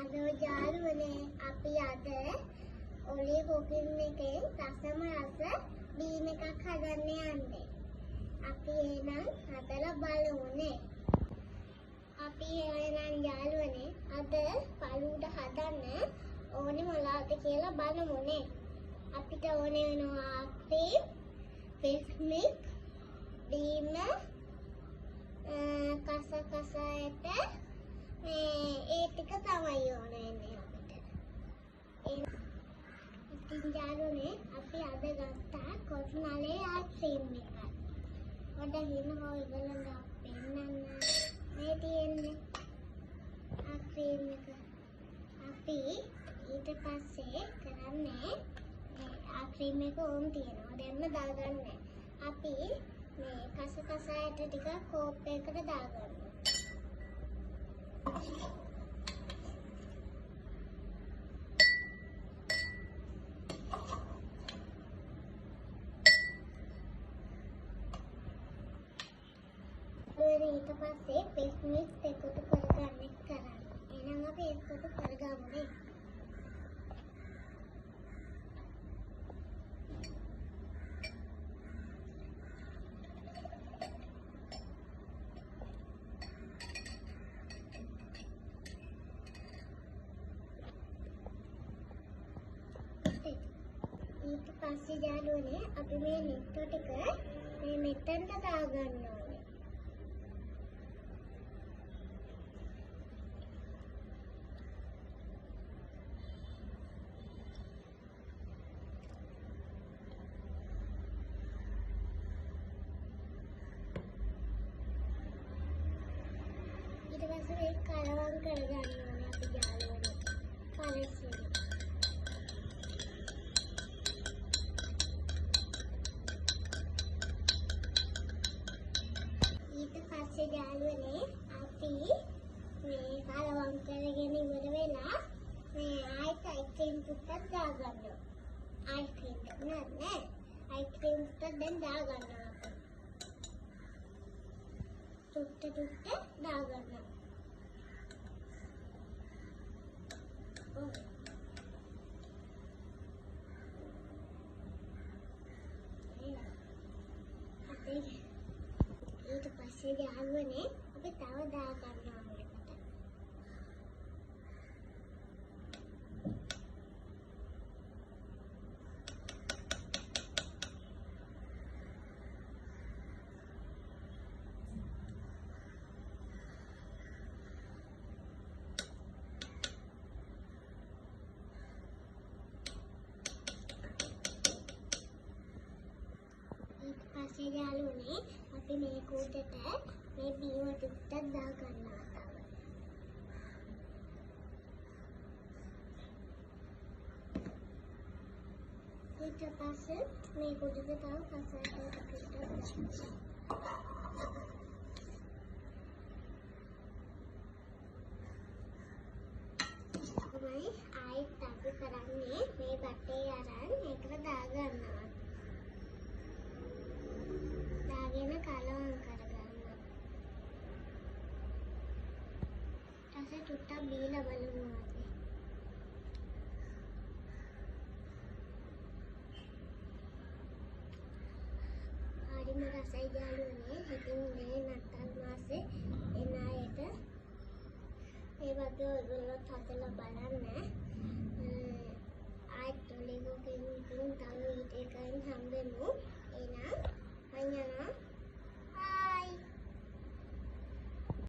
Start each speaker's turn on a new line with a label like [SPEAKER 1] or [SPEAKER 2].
[SPEAKER 1] Hello යාළුවනේ අපි අද ඔලේ කුකින් එකේ රසම රස බීම් එකක් හදන්න යන්නේ. අපි එහෙනම් හදලා බලමුනේ. අපි එහෙනම් යාළුවනේ අද පළුඩ හදන්න ඕනේ මොනවද කියලා බලමුනේ. අපිට ඕනේ වෙනවා ක්‍රීම්, ෆිෂ් මිල්ක්, බීම, කස ඇට ඒ ටික තමයි ඕනේ අපිට. ඉතින් යාළුවනේ අපි අද ගත්තා කොත්නලේ ක්‍රීම් එකක්. පොඩ්ඩක් හිමෝ ඔයගොල්ලන්ට පෙන්නන්න මේ තියෙන්නේ ක්‍රීම් එක. අපි ඊට පස්සේ කරන්නේ මේ ක්‍රීම් එක ඕම් තියනවා. දැන්ම දාගන්නේ. අපි මේ කස ඇට ටික කෝප් එකකට දාගන්නවා. ඊට පස්සේ ෆිෂ් මිල්ක් එකතු කරගන්න කරන්නේ. එහෙනම් අපි එකතු කරගමුනේ. ඊට පස්සේ යාළුවනේ අපි මේ නෙට්ටෝ ටික මේ මෙතනට දාගන්න ඕනේ. ඊට පස්සේ මේක කලවම් කරගන්න ඕනේ අපි යාළුවනේ. කලස් වලින්. ඊට පස්සේ යාළුවනේ අපි මේ කලවම් කරගෙන ඉවර වෙලා මේ ආයිත් අයිස්ක්‍රීම් ටිකක් දාගන්නවා. අයිස්ක්‍රීම් නෑ අයිස්ක්‍රීම් ටික දැන් දාගන්නවා. ටුට්ට දාගන්නවා. ඊට පස්සේ යාළුවනේ අපි තව දාගන්නවා මේකට. ඊට පස්සේ යාළුවනේ අපි මේ කූඩට මේ බීම ටිකක් දාගන්නවා තව. ඊට පස්සේ මේ කූඩට තව කසායට ටිකක් දාගන්නවා. තමයි ආයිත් අපි කරන්නේ මේ බටේ අරන් ඒකට දාගන්නවා. දාගෙන කලවම් කරගන්නවා. ඊට ටුට්ටක් බීලා බලමු අපි. හරිම රසයි යාළුවනේ. ඉතින් මේ නත්තල් මාසේ එන අයට මේ වගේ ඔයගොල්ලොත් හදලා බලන්න. ආයෙත් ඔලේ කුකින් තව වීඩියෝ එකකින් හම්බෙමු.